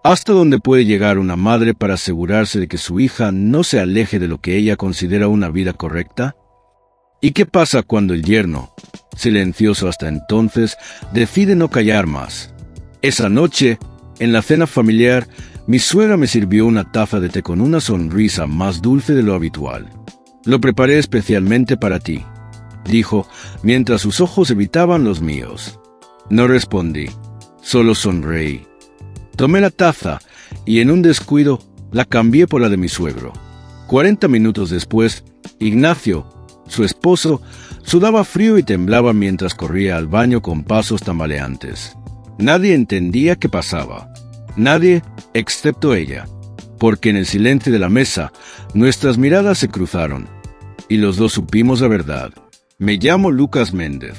¿Hasta dónde puede llegar una madre para asegurarse de que su hija no se aleje de lo que ella considera una vida correcta? ¿Y qué pasa cuando el yerno, silencioso hasta entonces, decide no callar más? Esa noche, en la cena familiar, mi suegra me sirvió una taza de té con una sonrisa más dulce de lo habitual. «Lo preparé especialmente para ti», dijo, mientras sus ojos evitaban los míos. No respondí, solo sonreí. Tomé la taza y en un descuido la cambié por la de mi suegro. 40 minutos después, Ignacio, su esposo, sudaba frío y temblaba mientras corría al baño con pasos tambaleantes. Nadie entendía qué pasaba. Nadie, excepto ella, porque en el silencio de la mesa nuestras miradas se cruzaron y los dos supimos la verdad. Me llamo Lucas Méndez.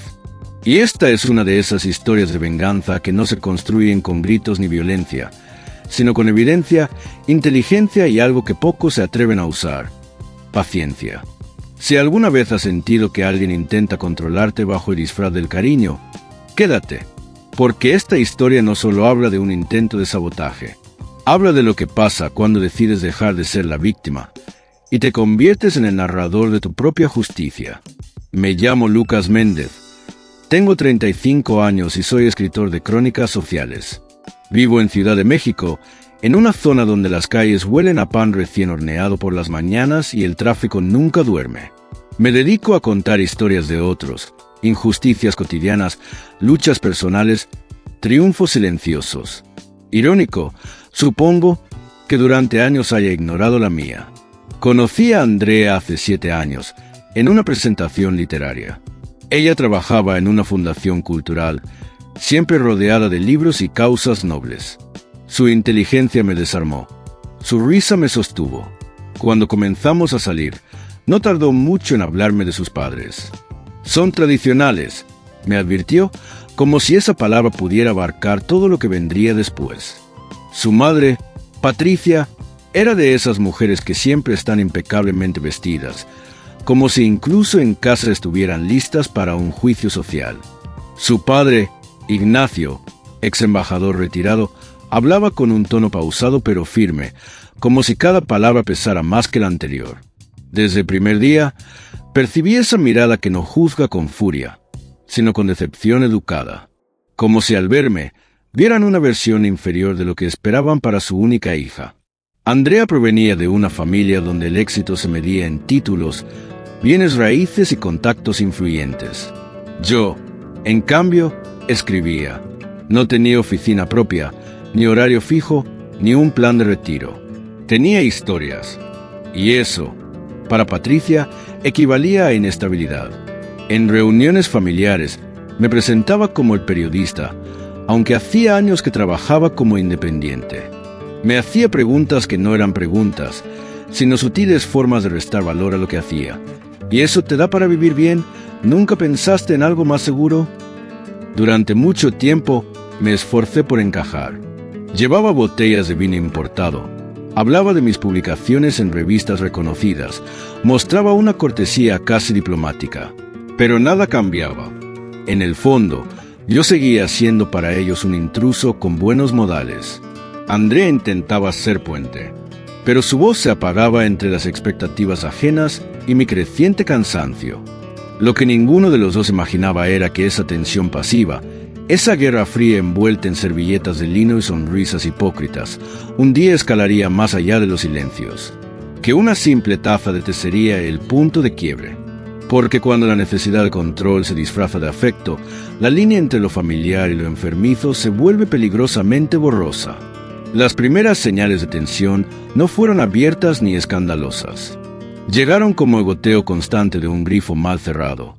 Y esta es una de esas historias de venganza que no se construyen con gritos ni violencia, sino con evidencia, inteligencia y algo que pocos se atreven a usar: paciencia. Si alguna vez has sentido que alguien intenta controlarte bajo el disfraz del cariño, quédate, porque esta historia no solo habla de un intento de sabotaje, habla de lo que pasa cuando decides dejar de ser la víctima y te conviertes en el narrador de tu propia justicia. Me llamo Lucas Méndez. Tengo 35 años y soy escritor de crónicas sociales. Vivo en Ciudad de México, en una zona donde las calles huelen a pan recién horneado por las mañanas y el tráfico nunca duerme. Me dedico a contar historias de otros, injusticias cotidianas, luchas personales, triunfos silenciosos. Irónico, supongo, que durante años haya ignorado la mía. Conocí a Andrea hace 7 años, en una presentación literaria. Ella trabajaba en una fundación cultural, siempre rodeada de libros y causas nobles. Su inteligencia me desarmó. Su risa me sostuvo. Cuando comenzamos a salir, no tardó mucho en hablarme de sus padres. «Son tradicionales», me advirtió, como si esa palabra pudiera abarcar todo lo que vendría después. Su madre, Patricia, era de esas mujeres que siempre están impecablemente vestidas, como si incluso en casa estuvieran listas para un juicio social. Su padre, Ignacio, ex embajador retirado, hablaba con un tono pausado pero firme, como si cada palabra pesara más que la anterior. Desde el primer día, percibí esa mirada que no juzga con furia, sino con decepción educada, como si al verme vieran una versión inferior de lo que esperaban para su única hija. Andrea provenía de una familia donde el éxito se medía en títulos, bienes raíces y contactos influyentes. Yo, en cambio, escribía. No tenía oficina propia, ni horario fijo, ni un plan de retiro. Tenía historias. Y eso, para Patricia, equivalía a inestabilidad. En reuniones familiares, me presentaba como el periodista, aunque hacía años que trabajaba como independiente. Me hacía preguntas que no eran preguntas, sino sutiles formas de restar valor a lo que hacía. ¿Y eso te da para vivir bien? ¿Nunca pensaste en algo más seguro? Durante mucho tiempo me esforcé por encajar. Llevaba botellas de vino importado. Hablaba de mis publicaciones en revistas reconocidas. Mostraba una cortesía casi diplomática. Pero nada cambiaba. En el fondo, yo seguía siendo para ellos un intruso con buenos modales. Andrea intentaba ser puente, pero su voz se apagaba entre las expectativas ajenas y mi creciente cansancio. Lo que ninguno de los dos imaginaba era que esa tensión pasiva, esa guerra fría envuelta en servilletas de lino y sonrisas hipócritas, un día escalaría más allá de los silencios. Que una simple taza de té sería el punto de quiebre. Porque cuando la necesidad de control se disfraza de afecto, la línea entre lo familiar y lo enfermizo se vuelve peligrosamente borrosa. Las primeras señales de tensión no fueron abiertas ni escandalosas. Llegaron como el goteo constante de un grifo mal cerrado.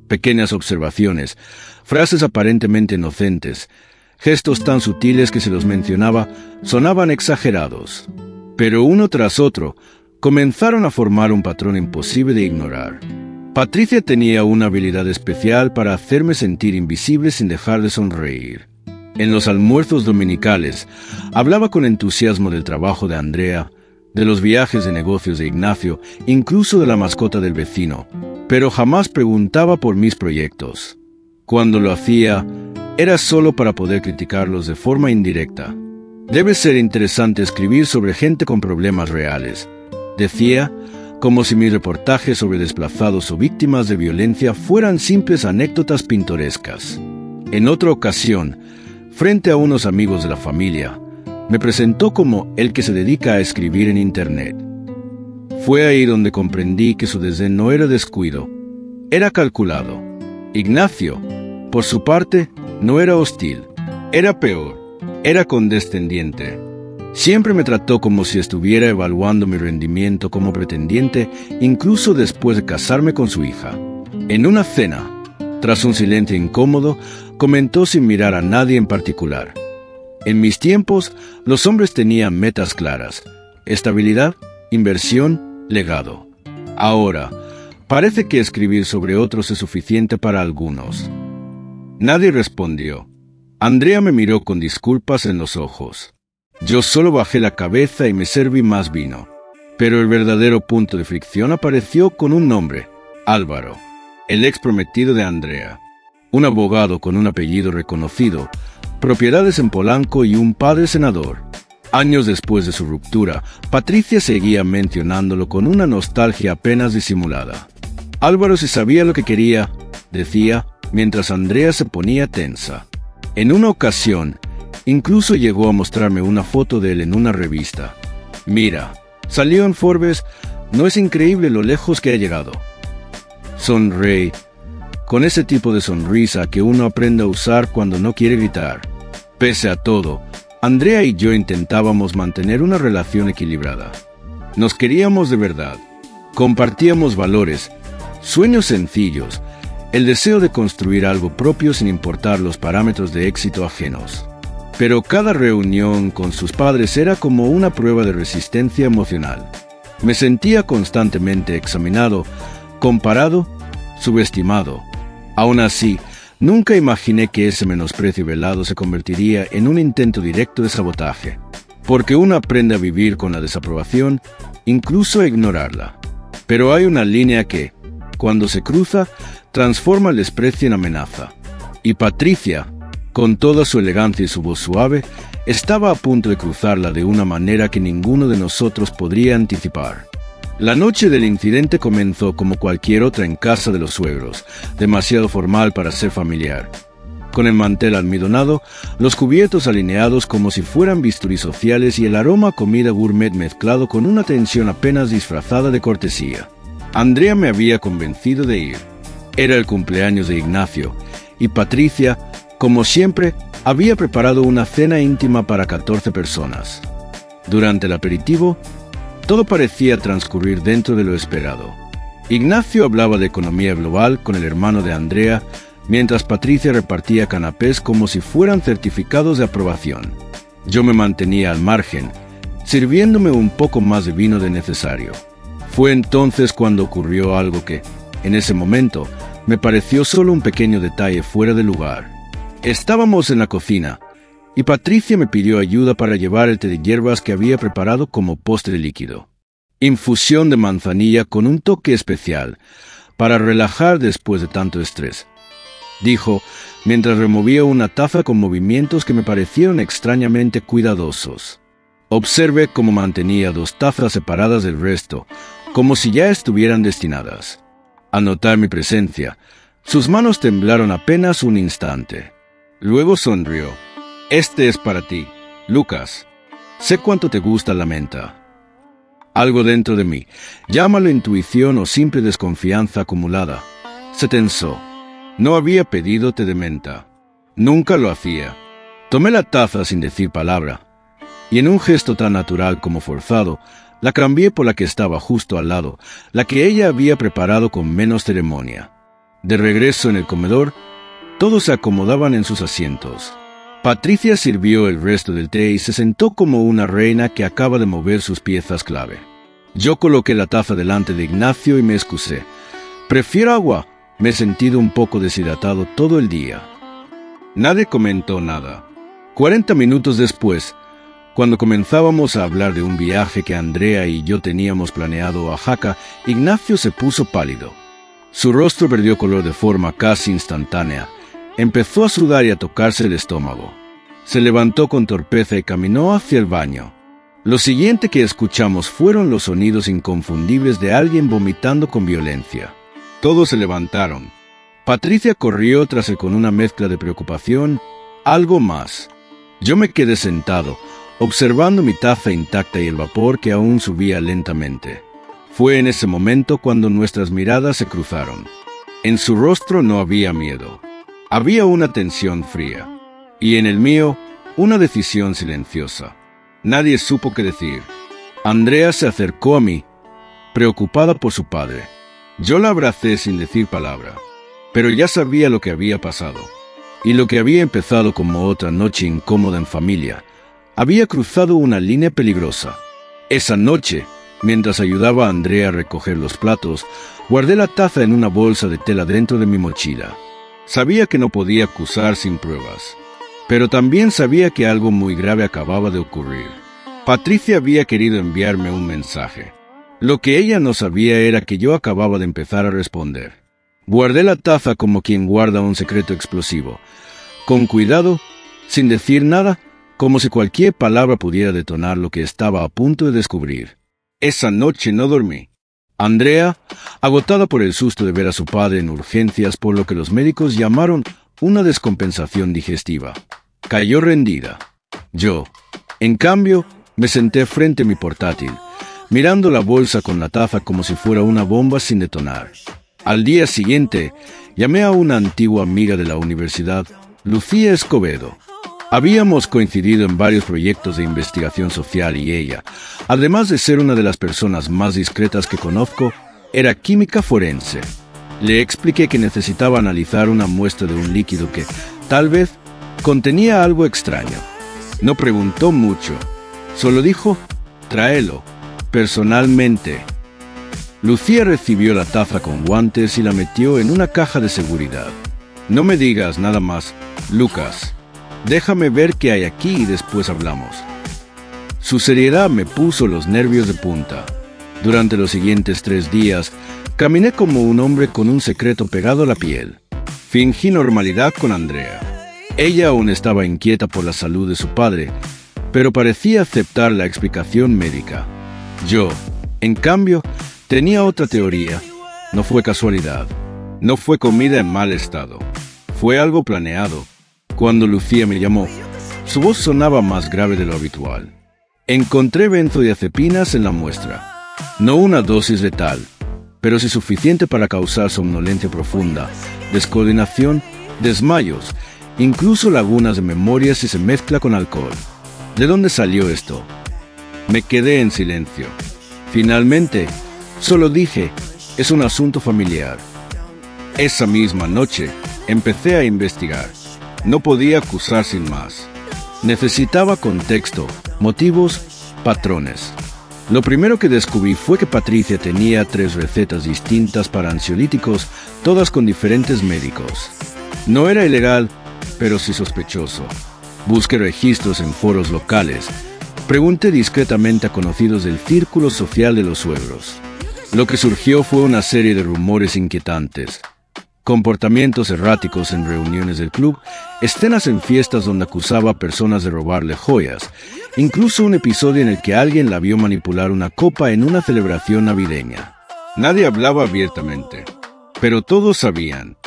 Pequeñas observaciones, frases aparentemente inocentes, gestos tan sutiles que se los mencionaba sonaban exagerados. Pero uno tras otro comenzaron a formar un patrón imposible de ignorar. Patricia tenía una habilidad especial para hacerme sentir invisible sin dejar de sonreír. En los almuerzos dominicales, hablaba con entusiasmo del trabajo de Andrea, de los viajes de negocios de Ignacio, incluso de la mascota del vecino, pero jamás preguntaba por mis proyectos. Cuando lo hacía, era solo para poder criticarlos de forma indirecta. Debe ser interesante escribir sobre gente con problemas reales, decía, como si mis reportajes sobre desplazados o víctimas de violencia fueran simples anécdotas pintorescas. En otra ocasión, frente a unos amigos de la familia, me presentó como el que se dedica a escribir en Internet. Fue ahí donde comprendí que su desdén no era descuido, era calculado. Ignacio, por su parte, no era hostil, era peor, era condescendiente. Siempre me trató como si estuviera evaluando mi rendimiento como pretendiente, incluso después de casarme con su hija. En una cena, tras un silencio incómodo, comentó sin mirar a nadie en particular: en mis tiempos, los hombres tenían metas claras: estabilidad, inversión, legado. Ahora, parece que escribir sobre otros es suficiente para algunos. Nadie respondió. Andrea me miró con disculpas en los ojos. Yo solo bajé la cabeza y me serví más vino. Pero el verdadero punto de fricción apareció con un nombre: Álvaro, el ex prometido de Andrea. Un abogado con un apellido reconocido, propiedades en Polanco y un padre senador. Años después de su ruptura, Patricia seguía mencionándolo con una nostalgia apenas disimulada. Álvaro sí sabía lo que quería, decía, mientras Andrea se ponía tensa. En una ocasión, incluso llegó a mostrarme una foto de él en una revista. Mira, salió en Forbes, ¿no es increíble lo lejos que ha llegado? Sonreí, con ese tipo de sonrisa que uno aprende a usar cuando no quiere gritar. Pese a todo, Andrea y yo intentábamos mantener una relación equilibrada. Nos queríamos de verdad, compartíamos valores, sueños sencillos, el deseo de construir algo propio sin importar los parámetros de éxito ajenos. Pero cada reunión con sus padres era como una prueba de resistencia emocional. Me sentía constantemente examinado, comparado, subestimado. Aún así, nunca imaginé que ese menosprecio velado se convertiría en un intento directo de sabotaje. Porque uno aprende a vivir con la desaprobación, incluso a ignorarla. Pero hay una línea que, cuando se cruza, transforma el desprecio en amenaza. Y Patricia, con toda su elegancia y su voz suave, estaba a punto de cruzarla de una manera que ninguno de nosotros podría anticipar. La noche del incidente comenzó como cualquier otra en casa de los suegros, demasiado formal para ser familiar. Con el mantel almidonado, los cubiertos alineados como si fueran bisturí sociales y el aroma a comida gourmet mezclado con una tensión apenas disfrazada de cortesía. Andrea me había convencido de ir. Era el cumpleaños de Ignacio, y Patricia, como siempre, había preparado una cena íntima para 14 personas. Durante el aperitivo, todo parecía transcurrir dentro de lo esperado. Ignacio hablaba de economía global con el hermano de Andrea, mientras Patricia repartía canapés como si fueran certificados de aprobación. Yo me mantenía al margen, sirviéndome un poco más de vino de necesario. Fue entonces cuando ocurrió algo que, en ese momento, me pareció solo un pequeño detalle fuera de lugar. Estábamos en la cocina, y Patricia me pidió ayuda para llevar el té de hierbas que había preparado como postre líquido. Infusión de manzanilla con un toque especial, para relajar después de tanto estrés, dijo, mientras removía una taza con movimientos que me parecieron extrañamente cuidadosos. Observé cómo mantenía 2 tazas separadas del resto, como si ya estuvieran destinadas. Al notar mi presencia, sus manos temblaron apenas un instante. Luego sonrió. Este es para ti, Lucas. Sé cuánto te gusta la menta. Algo dentro de mí, llámalo intuición o simple desconfianza acumulada, se tensó. No había pedido té de menta. Nunca lo hacía. Tomé la taza sin decir palabra, y en un gesto tan natural como forzado, la cambié por la que estaba justo al lado, la que ella había preparado con menos ceremonia. De regreso en el comedor, todos se acomodaban en sus asientos. Patricia sirvió el resto del té y se sentó como una reina que acaba de mover sus piezas clave. Yo coloqué la taza delante de Ignacio y me excusé. «Prefiero agua. Me he sentido un poco deshidratado todo el día». Nadie comentó nada. 40 minutos después, cuando comenzábamos a hablar de un viaje que Andrea y yo teníamos planeado a Oaxaca, Ignacio se puso pálido. Su rostro perdió color de forma casi instantánea. Empezó a sudar y a tocarse el estómago. Se levantó con torpeza y caminó hacia el baño. Lo siguiente que escuchamos fueron los sonidos inconfundibles de alguien vomitando con violencia. Todos se levantaron. Patricia corrió tras él con una mezcla de preocupación, algo más. Yo me quedé sentado, observando mi taza intacta y el vapor que aún subía lentamente. Fue en ese momento cuando nuestras miradas se cruzaron. En su rostro no había miedo. Había una tensión fría. Y en el mío, una decisión silenciosa. Nadie supo qué decir. Andrea se acercó a mí, preocupada por su padre. Yo la abracé sin decir palabra, pero ya sabía lo que había pasado. Y lo que había empezado como otra noche incómoda en familia, había cruzado una línea peligrosa. Esa noche, mientras ayudaba a Andrea a recoger los platos, guardé la taza en una bolsa de tela dentro de mi mochila. Sabía que no podía acusar sin pruebas, pero también sabía que algo muy grave acababa de ocurrir. Patricia había querido enviarme un mensaje. Lo que ella no sabía era que yo acababa de empezar a responder. Guardé la taza como quien guarda un secreto explosivo, con cuidado, sin decir nada, como si cualquier palabra pudiera detonar lo que estaba a punto de descubrir. Esa noche no dormí. Andrea, agotada por el susto de ver a su padre en urgencias por lo que los médicos llamaron una descompensación digestiva, cayó rendida. Yo, en cambio, me senté frente a mi portátil, mirando la bolsa con la taza como si fuera una bomba sin detonar. Al día siguiente, llamé a una antigua amiga de la universidad, Lucía Escobedo. Habíamos coincidido en varios proyectos de investigación social y ella, además de ser una de las personas más discretas que conozco, era química forense. Le expliqué que necesitaba analizar una muestra de un líquido que, tal vez, contenía algo extraño. No preguntó mucho, solo dijo, tráelo, personalmente. Lucía recibió la taza con guantes y la metió en una caja de seguridad. No me digas nada más, Lucas. Déjame ver qué hay aquí y después hablamos. Su seriedad me puso los nervios de punta. Durante los siguientes 3 días, caminé como un hombre con un secreto pegado a la piel. Fingí normalidad con Andrea. Ella aún estaba inquieta por la salud de su padre, pero parecía aceptar la explicación médica. Yo, en cambio, tenía otra teoría. No fue casualidad. No fue comida en mal estado. Fue algo planeado. Cuando Lucía me llamó, su voz sonaba más grave de lo habitual. Encontré benzodiazepinas en la muestra. No una dosis letal, pero sí suficiente para causar somnolencia profunda, descoordinación, desmayos, incluso lagunas de memoria si se mezcla con alcohol. ¿De dónde salió esto? Me quedé en silencio. Finalmente, solo dije, es un asunto familiar. Esa misma noche, empecé a investigar. No podía acusar sin más. Necesitaba contexto, motivos, patrones. Lo primero que descubrí fue que Patricia tenía 3 recetas distintas para ansiolíticos, todas con diferentes médicos. No era ilegal, pero sí sospechoso. Busqué registros en foros locales. Pregunté discretamente a conocidos del círculo social de los suegros. Lo que surgió fue una serie de rumores inquietantes. Comportamientos erráticos en reuniones del club, escenas en fiestas donde acusaba a personas de robarle joyas, incluso un episodio en el que alguien la vio manipular una copa en una celebración navideña. Nadie hablaba abiertamente, pero todos sabían.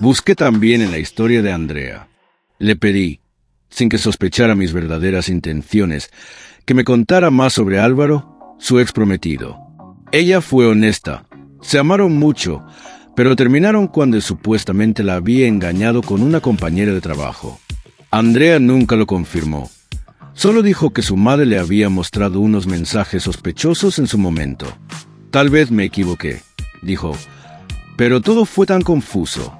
Busqué también en la historia de Andrea. Le pedí, sin que sospechara mis verdaderas intenciones, que me contara más sobre Álvaro, su ex prometido. Ella fue honesta, se amaron mucho, pero terminaron cuando supuestamente la había engañado con una compañera de trabajo. Andrea nunca lo confirmó. Solo dijo que su madre le había mostrado unos mensajes sospechosos en su momento. Tal vez me equivoqué, dijo, pero todo fue tan confuso.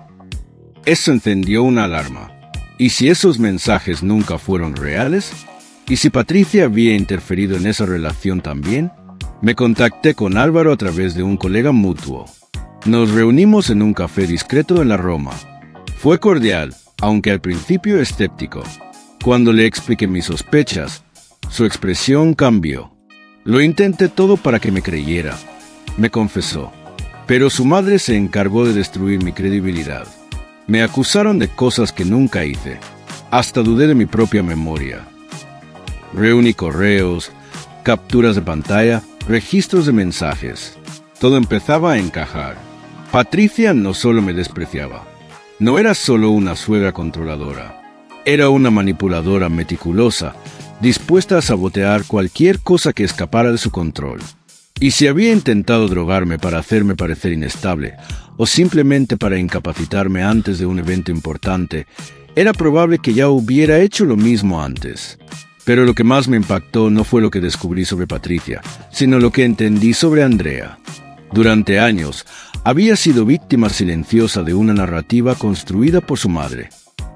Eso encendió una alarma. ¿Y si esos mensajes nunca fueron reales? ¿Y si Patricia había interferido en esa relación también? Me contacté con Álvaro a través de un colega mutuo. Nos reunimos en un café discreto en la Roma. Fue cordial, aunque al principio escéptico. Cuando le expliqué mis sospechas, su expresión cambió. Lo intenté todo para que me creyera, me confesó. Pero su madre se encargó de destruir mi credibilidad. Me acusaron de cosas que nunca hice. Hasta dudé de mi propia memoria. Reuní correos, capturas de pantalla, registros de mensajes. Todo empezaba a encajar. Patricia no solo me despreciaba. No era solo una suegra controladora. Era una manipuladora meticulosa, dispuesta a sabotear cualquier cosa que escapara de su control. Y si había intentado drogarme para hacerme parecer inestable, o simplemente para incapacitarme antes de un evento importante, era probable que ya hubiera hecho lo mismo antes. Pero lo que más me impactó no fue lo que descubrí sobre Patricia, sino lo que entendí sobre Andrea. Durante años, había sido víctima silenciosa de una narrativa construida por su madre.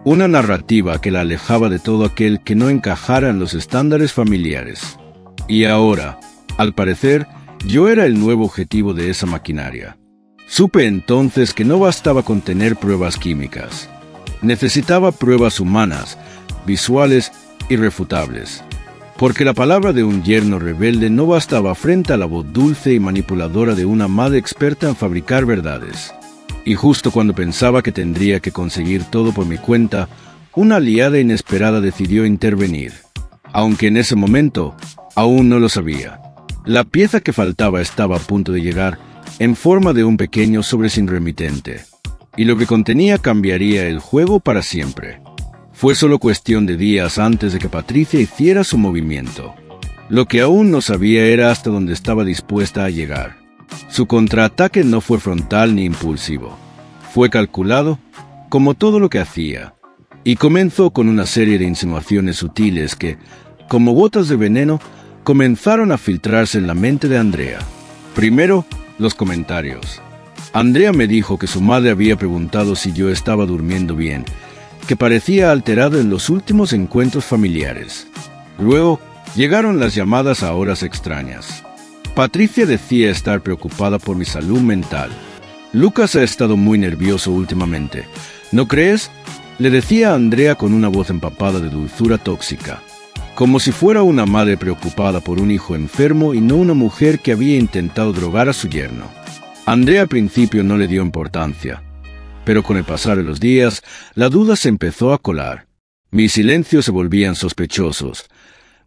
Una narrativa que la alejaba de todo aquel que no encajara en los estándares familiares. Y ahora, al parecer, yo era el nuevo objetivo de esa maquinaria. Supe entonces que no bastaba con tener pruebas químicas. Necesitaba pruebas humanas, visuales, irrefutables. Porque la palabra de un yerno rebelde no bastaba frente a la voz dulce y manipuladora de una madre experta en fabricar verdades. Y justo cuando pensaba que tendría que conseguir todo por mi cuenta, una aliada inesperada decidió intervenir. Aunque en ese momento aún no lo sabía. La pieza que faltaba estaba a punto de llegar en forma de un pequeño sobre sin remitente. Y lo que contenía cambiaría el juego para siempre. Fue solo cuestión de días antes de que Patricia hiciera su movimiento. Lo que aún no sabía era hasta dónde estaba dispuesta a llegar. Su contraataque no fue frontal ni impulsivo. Fue calculado, como todo lo que hacía. Y comenzó con una serie de insinuaciones sutiles que, como gotas de veneno, comenzaron a filtrarse en la mente de Andrea. Primero, los comentarios. Andrea me dijo que su madre había preguntado si yo estaba durmiendo bien, que parecía alterado en los últimos encuentros familiares. Luego, llegaron las llamadas a horas extrañas. Patricia decía estar preocupada por mi salud mental. Lucas ha estado muy nervioso últimamente. ¿No crees? Le decía a Andrea con una voz empapada de dulzura tóxica. Como si fuera una madre preocupada por un hijo enfermo y no una mujer que había intentado drogar a su yerno. Andrea al principio no le dio importancia. Pero con el pasar de los días, la duda se empezó a colar. Mis silencios se volvían sospechosos.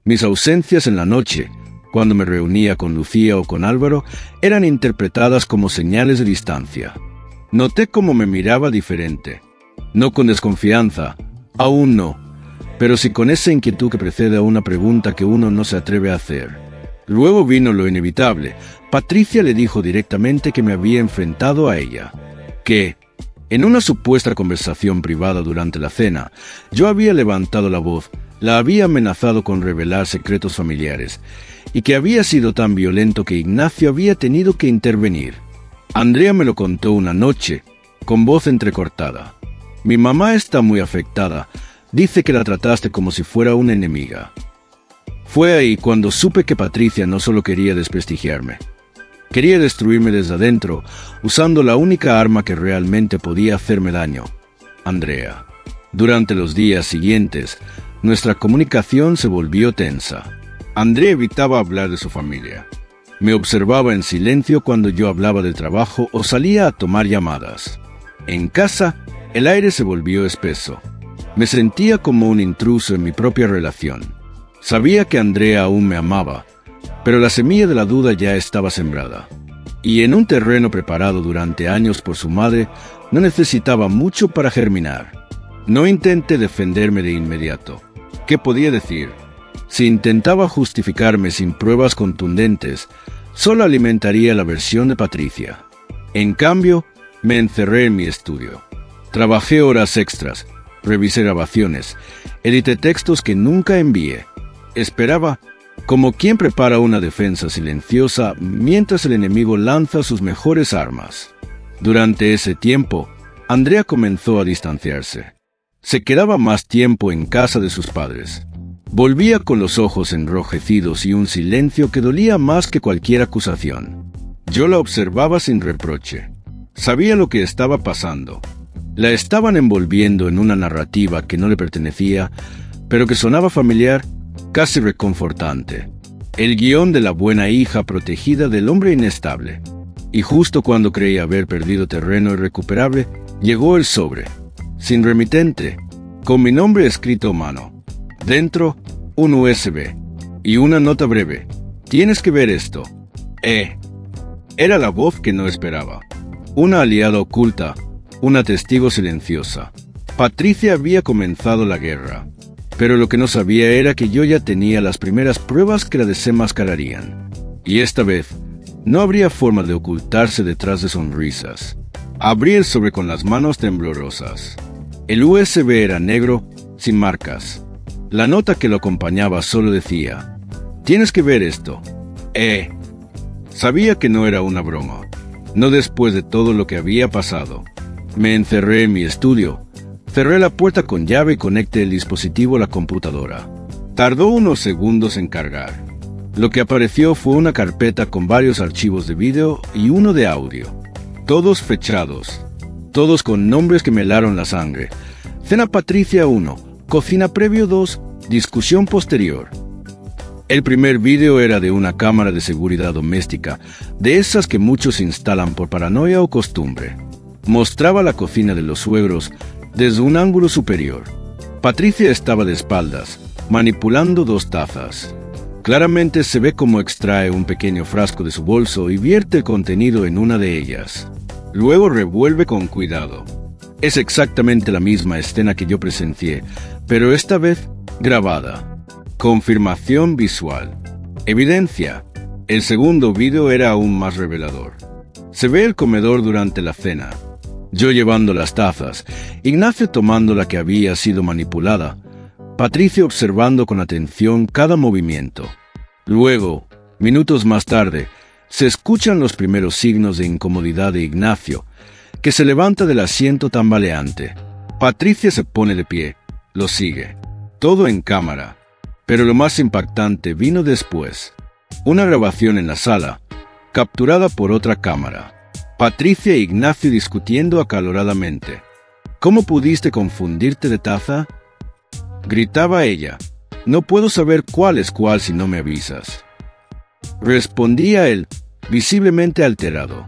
Mis ausencias en la noche, cuando me reunía con Lucía o con Álvaro, eran interpretadas como señales de distancia. Noté cómo me miraba diferente. No con desconfianza, aún no, pero sí con esa inquietud que precede a una pregunta que uno no se atreve a hacer. Luego vino lo inevitable. Patricia le dijo directamente que me había enfrentado a ella. Que, en una supuesta conversación privada durante la cena, yo había levantado la voz, la había amenazado con revelar secretos familiares, y que había sido tan violento que Ignacio había tenido que intervenir. Andrea me lo contó una noche, con voz entrecortada. Mi mamá está muy afectada. Dice que la trataste como si fuera una enemiga. Fue ahí cuando supe que Patricia no solo quería desprestigiarme. Quería destruirme desde adentro, usando la única arma que realmente podía hacerme daño, Andrea. Durante los días siguientes, nuestra comunicación se volvió tensa. Andrea evitaba hablar de su familia. Me observaba en silencio cuando yo hablaba del trabajo o salía a tomar llamadas. En casa, el aire se volvió espeso. Me sentía como un intruso en mi propia relación. Sabía que Andrea aún me amaba, pero la semilla de la duda ya estaba sembrada. Y en un terreno preparado durante años por su madre, no necesitaba mucho para germinar. No intenté defenderme de inmediato. ¿Qué podía decir? Si intentaba justificarme sin pruebas contundentes, solo alimentaría la versión de Patricia. En cambio, me encerré en mi estudio. Trabajé horas extras, revisé grabaciones, edité textos que nunca envié. Esperaba, como quien prepara una defensa silenciosa mientras el enemigo lanza sus mejores armas. Durante ese tiempo, Andrea comenzó a distanciarse. Se quedaba más tiempo en casa de sus padres. Volvía con los ojos enrojecidos y un silencio que dolía más que cualquier acusación. Yo la observaba sin reproche. Sabía lo que estaba pasando. La estaban envolviendo en una narrativa que no le pertenecía, pero que sonaba familiar, casi reconfortante. El guión de la buena hija protegida del hombre inestable. Y justo cuando creía haber perdido terreno irrecuperable, llegó el sobre. Sin remitente, con mi nombre escrito a mano. Dentro, un USB y una nota breve. Tienes que ver esto. Era la voz que no esperaba. Una aliada oculta, una testigo silenciosa. Patricia había comenzado la guerra, pero lo que no sabía era que yo ya tenía las primeras pruebas que la desenmascararían. Y esta vez, no habría forma de ocultarse detrás de sonrisas. Abrí el sobre con las manos temblorosas. El USB era negro, sin marcas. La nota que lo acompañaba solo decía: tienes que ver esto. Sabía que no era una broma. No después de todo lo que había pasado. Me encerré en mi estudio. Cerré la puerta con llave y conecté el dispositivo a la computadora. Tardó unos segundos en cargar. Lo que apareció fue una carpeta con varios archivos de vídeo y uno de audio. Todos fechados. Todos con nombres que me helaron la sangre. Cena Patricia 1, Cocina Previo 2, Discusión Posterior. El primer vídeo era de una cámara de seguridad doméstica, de esas que muchos instalan por paranoia o costumbre. Mostraba la cocina de los suegros desde un ángulo superior. Patricia estaba de espaldas, manipulando 2 tazas. Claramente se ve cómo extrae un pequeño frasco de su bolso y vierte el contenido en una de ellas. Luego revuelve con cuidado. Es exactamente la misma escena que yo presencié, pero esta vez grabada. Confirmación visual. Evidencia. El segundo vídeo era aún más revelador. Se ve el comedor durante la cena. Yo llevando las tazas, Ignacio tomando la que había sido manipulada, Patricia observando con atención cada movimiento. Luego, minutos más tarde, se escuchan los primeros signos de incomodidad de Ignacio, que se levanta del asiento tambaleante. Patricia se pone de pie, lo sigue. Todo en cámara. Pero lo más impactante vino después. Una grabación en la sala, capturada por otra cámara. Patricia e Ignacio discutiendo acaloradamente. ¿Cómo pudiste confundirte de taza? Gritaba ella. No puedo saber cuál es cuál si no me avisas. Respondía él, visiblemente alterado.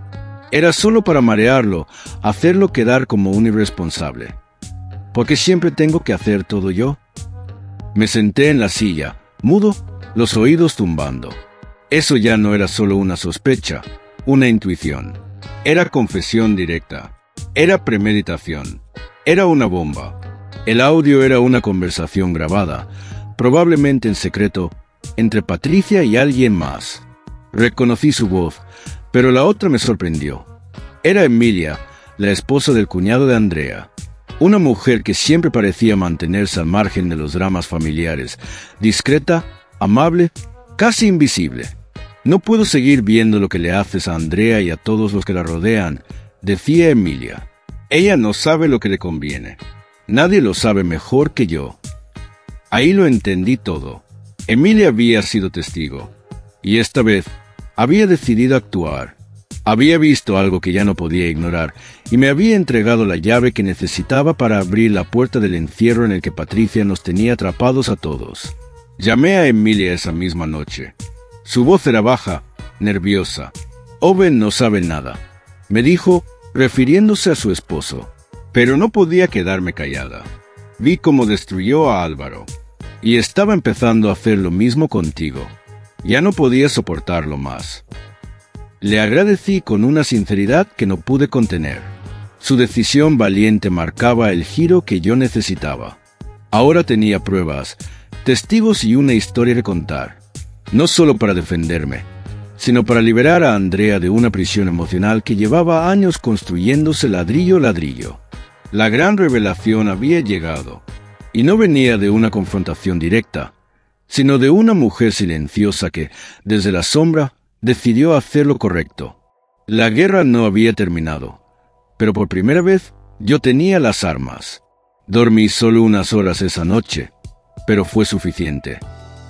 Era solo para marearlo, hacerlo quedar como un irresponsable. ¿Por qué siempre tengo que hacer todo yo? Me senté en la silla, mudo, los oídos tumbando. Eso ya no era solo una sospecha, una intuición. Era confesión directa. Era premeditación. Era una bomba. El audio era una conversación grabada, probablemente en secreto, entre Patricia y alguien más. Reconocí su voz, pero la otra me sorprendió. Era Emilia, la esposa del cuñado de Andrea. Una mujer que siempre parecía mantenerse al margen de los dramas familiares, discreta, amable, casi invisible. No puedo seguir viendo lo que le haces a Andrea y a todos los que la rodean, decía Emilia. Ella no sabe lo que le conviene. Nadie lo sabe mejor que yo. Ahí lo entendí todo. Emilia había sido testigo, y esta vez había decidido actuar. Había visto algo que ya no podía ignorar, y me había entregado la llave que necesitaba para abrir la puerta del encierro en el que Patricia nos tenía atrapados a todos. Llamé a Emilia esa misma noche. Su voz era baja, nerviosa. Owen no sabe nada, me dijo, refiriéndose a su esposo. Pero no podía quedarme callada. Vi cómo destruyó a Álvaro. Y estaba empezando a hacer lo mismo contigo. Ya no podía soportarlo más. Le agradecí con una sinceridad que no pude contener. Su decisión valiente marcaba el giro que yo necesitaba. Ahora tenía pruebas, testigos y una historia que contar. No solo para defenderme, sino para liberar a Andrea de una prisión emocional que llevaba años construyéndose ladrillo a ladrillo. La gran revelación había llegado, y no venía de una confrontación directa, sino de una mujer silenciosa que, desde la sombra, decidió hacer lo correcto. La guerra no había terminado, pero por primera vez yo tenía las armas. Dormí solo unas horas esa noche, pero fue suficiente.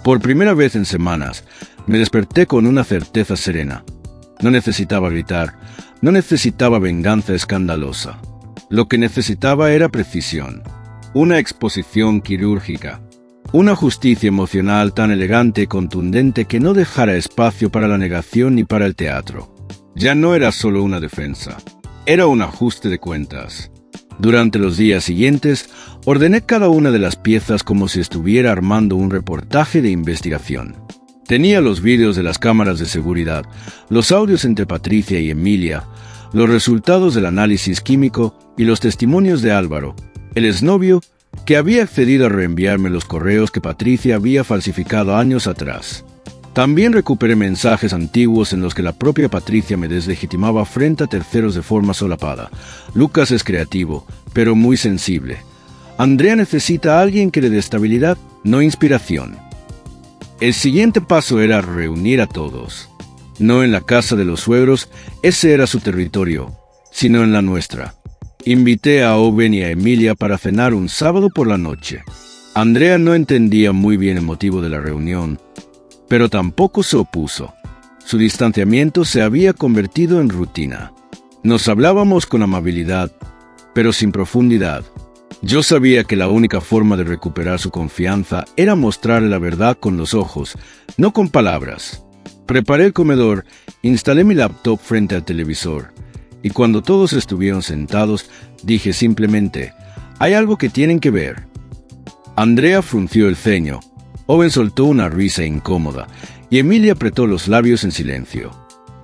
Por primera vez en semanas, me desperté con una certeza serena. No necesitaba gritar, no necesitaba venganza escandalosa. Lo que necesitaba era precisión, una exposición quirúrgica, una justicia emocional tan elegante y contundente que no dejara espacio para la negación ni para el teatro. Ya no era solo una defensa, era un ajuste de cuentas. Durante los días siguientes, ordené cada una de las piezas como si estuviera armando un reportaje de investigación. Tenía los vídeos de las cámaras de seguridad, los audios entre Patricia y Emilia, los resultados del análisis químico y los testimonios de Álvaro, el exnovio, que había accedido a reenviarme los correos que Patricia había falsificado años atrás. También recuperé mensajes antiguos en los que la propia Patricia me deslegitimaba frente a terceros de forma solapada. Lucas es creativo, pero muy sensible. Andrea necesita a alguien que le dé estabilidad, no inspiración. El siguiente paso era reunir a todos. No en la casa de los suegros, ese era su territorio, sino en la nuestra. Invité a Owen y a Emilia para cenar un sábado por la noche. Andrea no entendía muy bien el motivo de la reunión, pero tampoco se opuso. Su distanciamiento se había convertido en rutina. Nos hablábamos con amabilidad, pero sin profundidad. Yo sabía que la única forma de recuperar su confianza era mostrarle la verdad con los ojos, no con palabras. Preparé el comedor, instalé mi laptop frente al televisor, y cuando todos estuvieron sentados, dije simplemente, «Hay algo que tienen que ver». Andrea frunció el ceño, Owen soltó una risa incómoda, y Emilia apretó los labios en silencio.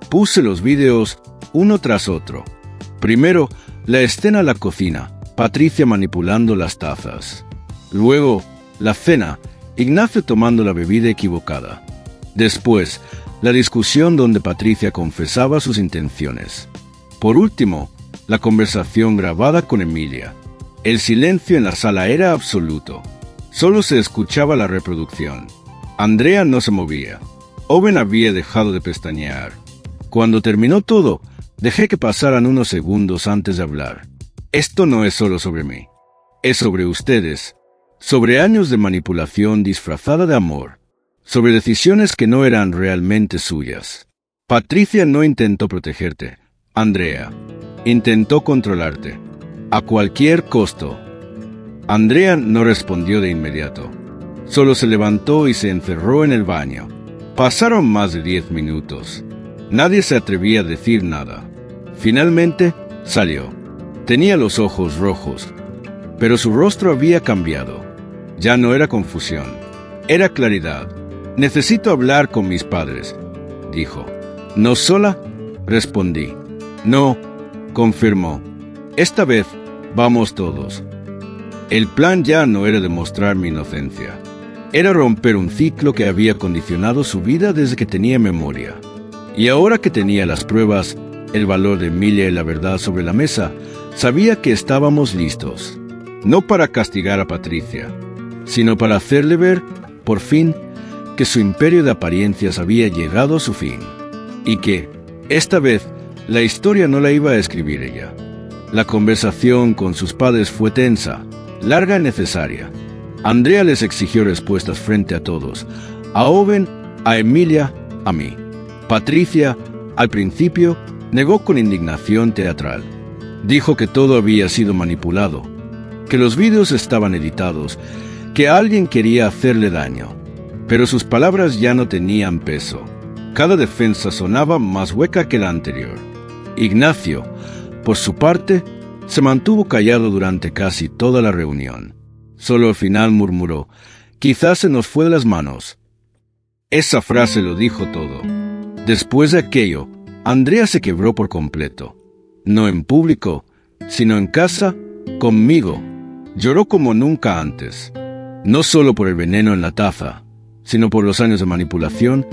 Puse los vídeos uno tras otro. Primero, la escena en la cocina, Patricia manipulando las tazas. Luego, la cena, Ignacio tomando la bebida equivocada. Después, la discusión donde Patricia confesaba sus intenciones. Por último, la conversación grabada con Emilia. El silencio en la sala era absoluto. Solo se escuchaba la reproducción. Andrea no se movía. Owen había dejado de pestañear. Cuando terminó todo, dejé que pasaran unos segundos antes de hablar. Esto no es solo sobre mí. Es sobre ustedes. Sobre años de manipulación disfrazada de amor. Sobre decisiones que no eran realmente suyas. Patricia no intentó protegerte. Andrea intentó controlarte. A cualquier costo. Andrea no respondió de inmediato. Solo se levantó y se encerró en el baño. Pasaron más de 10 minutos. Nadie se atrevía a decir nada. Finalmente, salió. Tenía los ojos rojos, pero su rostro había cambiado. Ya no era confusión, era claridad. «Necesito hablar con mis padres», dijo. «¿No sola?», respondí. «No», confirmó. «Esta vez, vamos todos». El plan ya no era demostrar mi inocencia. Era romper un ciclo que había condicionado su vida desde que tenía memoria. Y ahora que tenía las pruebas, el valor de Emilia y la verdad sobre la mesa, sabía que estábamos listos. No para castigar a Patricia, sino para hacerle ver, por fin, que su imperio de apariencias había llegado a su fin. Y que, esta vez, la historia no la iba a escribir ella. La conversación con sus padres fue tensa, larga y necesaria. Andrea les exigió respuestas frente a todos, a Owen, a Emilia, a mí. Patricia, al principio, negó con indignación teatral. Dijo que todo había sido manipulado, que los vídeos estaban editados, que alguien quería hacerle daño. Pero sus palabras ya no tenían peso. Cada defensa sonaba más hueca que la anterior. Ignacio, por su parte, se mantuvo callado durante casi toda la reunión. Solo al final murmuró, «Quizás se nos fue de las manos». Esa frase lo dijo todo. Después de aquello, Andrea se quebró por completo. No en público, sino en casa, conmigo. Lloró como nunca antes. No solo por el veneno en la taza, sino por los años de manipulación,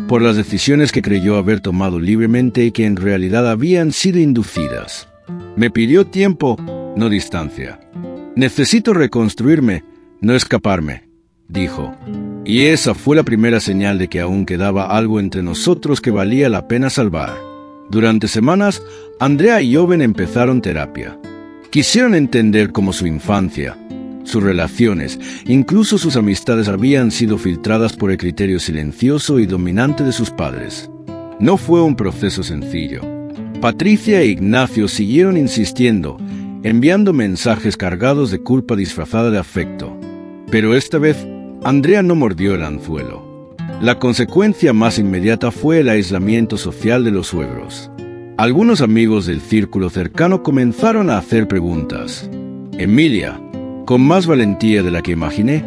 por las decisiones que creyó haber tomado libremente y que en realidad habían sido inducidas. Me pidió tiempo, no distancia. «Necesito reconstruirme, no escaparme», dijo. Y esa fue la primera señal de que aún quedaba algo entre nosotros que valía la pena salvar. Durante semanas, Andrea y Owen empezaron terapia. Quisieron entender cómo su infancia, sus relaciones, incluso sus amistades habían sido filtradas por el criterio silencioso y dominante de sus padres. No fue un proceso sencillo. Patricia e Ignacio siguieron insistiendo, enviando mensajes cargados de culpa disfrazada de afecto. Pero esta vez, Andrea no mordió el anzuelo. La consecuencia más inmediata fue el aislamiento social de los suegros. Algunos amigos del círculo cercano comenzaron a hacer preguntas. Emilia, con más valentía de la que imaginé,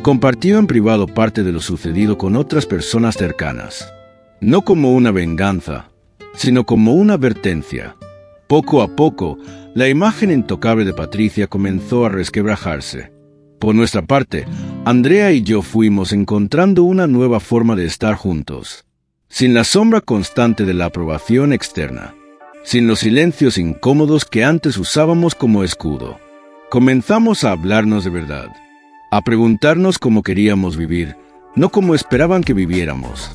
compartió en privado parte de lo sucedido con otras personas cercanas. No como una venganza, sino como una advertencia. Poco a poco, la imagen intocable de Patricia comenzó a resquebrajarse. Por nuestra parte, Andrea y yo fuimos encontrando una nueva forma de estar juntos, sin la sombra constante de la aprobación externa, sin los silencios incómodos que antes usábamos como escudo. Comenzamos a hablarnos de verdad, a preguntarnos cómo queríamos vivir, no como esperaban que viviéramos.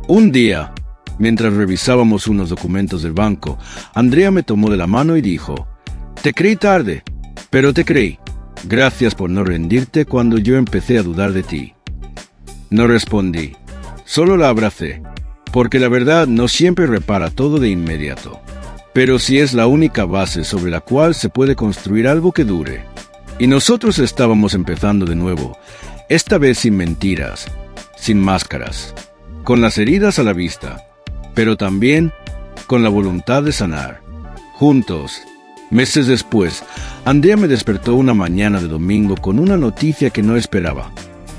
Un día, mientras revisábamos unos documentos del banco, Andrea me tomó de la mano y dijo: «Te creí tarde, pero te creí. Gracias por no rendirte cuando yo empecé a dudar de ti». No respondí, solo la abracé, porque la verdad no siempre repara todo de inmediato, pero sí es la única base sobre la cual se puede construir algo que dure. Y nosotros estábamos empezando de nuevo, esta vez sin mentiras, sin máscaras, con las heridas a la vista, pero también con la voluntad de sanar, juntos. Meses después, Andrea me despertó una mañana de domingo con una noticia que no esperaba.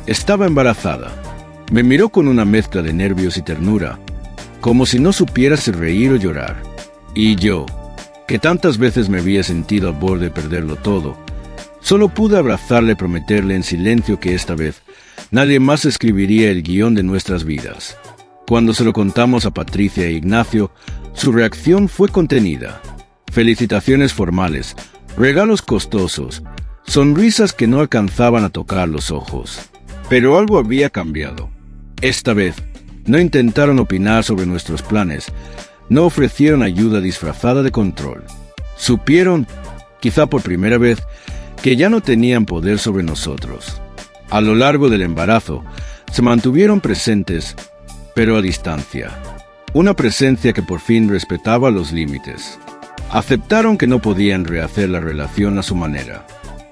Estaba embarazada. Me miró con una mezcla de nervios y ternura, como si no supiera si reír o llorar. Y yo, que tantas veces me había sentido al borde de perderlo todo, solo pude abrazarle y prometerle en silencio que esta vez nadie más escribiría el guión de nuestras vidas. Cuando se lo contamos a Patricia e Ignacio, su reacción fue contenida. Felicitaciones formales, regalos costosos, sonrisas que no alcanzaban a tocar los ojos. Pero algo había cambiado. Esta vez, no intentaron opinar sobre nuestros planes, no ofrecieron ayuda disfrazada de control. Supieron, quizá por primera vez, que ya no tenían poder sobre nosotros. A lo largo del embarazo, se mantuvieron presentes, pero a distancia. Una presencia que por fin respetaba los límites. Aceptaron que no podían rehacer la relación a su manera,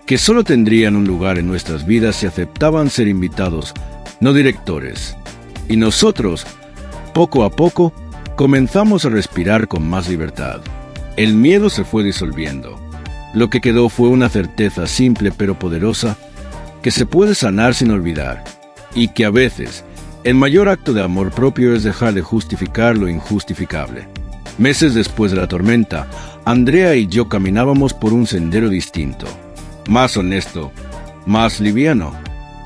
que solo tendrían un lugar en nuestras vidas si aceptaban ser invitados, no directores. Y nosotros, poco a poco, comenzamos a respirar con más libertad. El miedo se fue disolviendo. Lo que quedó fue una certeza simple pero poderosa, que se puede sanar sin olvidar, y que a veces el mayor acto de amor propio es dejar de justificar lo injustificable. Meses después de la tormenta, Andrea y yo caminábamos por un sendero distinto, más honesto, más liviano.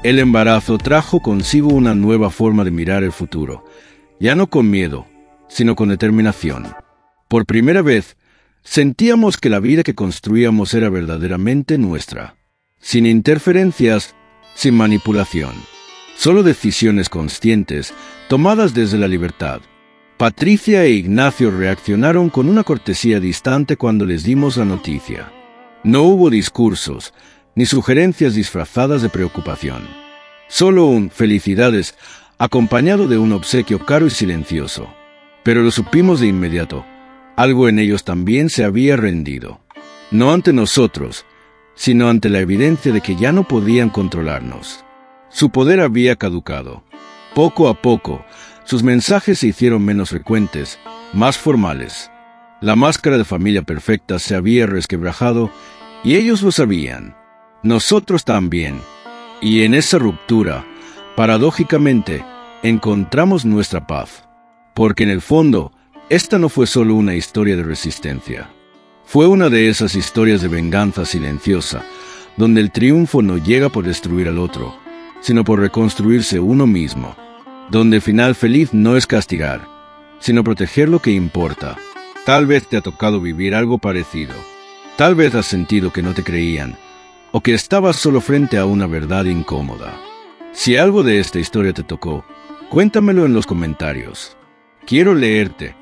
El embarazo trajo consigo una nueva forma de mirar el futuro, ya no con miedo, sino con determinación. Por primera vez, sentíamos que la vida que construíamos era verdaderamente nuestra, sin interferencias, sin manipulación, solo decisiones conscientes, tomadas desde la libertad. Patricia e Ignacio reaccionaron con una cortesía distante cuando les dimos la noticia. No hubo discursos, ni sugerencias disfrazadas de preocupación. Solo un «felicidades» acompañado de un obsequio caro y silencioso. Pero lo supimos de inmediato. Algo en ellos también se había rendido. No ante nosotros, sino ante la evidencia de que ya no podían controlarnos. Su poder había caducado. Poco a poco, sus mensajes se hicieron menos frecuentes, más formales. La máscara de familia perfecta se había resquebrajado y ellos lo sabían. Nosotros también. Y en esa ruptura, paradójicamente, encontramos nuestra paz. Porque en el fondo, esta no fue solo una historia de resistencia. Fue una de esas historias de venganza silenciosa, donde el triunfo no llega por destruir al otro, sino por reconstruirse uno mismo. Donde el final feliz no es castigar, sino proteger lo que importa. Tal vez te ha tocado vivir algo parecido. Tal vez has sentido que no te creían, o que estabas solo frente a una verdad incómoda. Si algo de esta historia te tocó, cuéntamelo en los comentarios. Quiero leerte.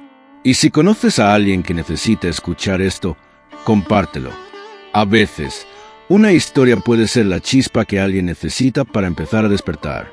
Y si conoces a alguien que necesita escuchar esto, compártelo. A veces, una historia puede ser la chispa que alguien necesita para empezar a despertar.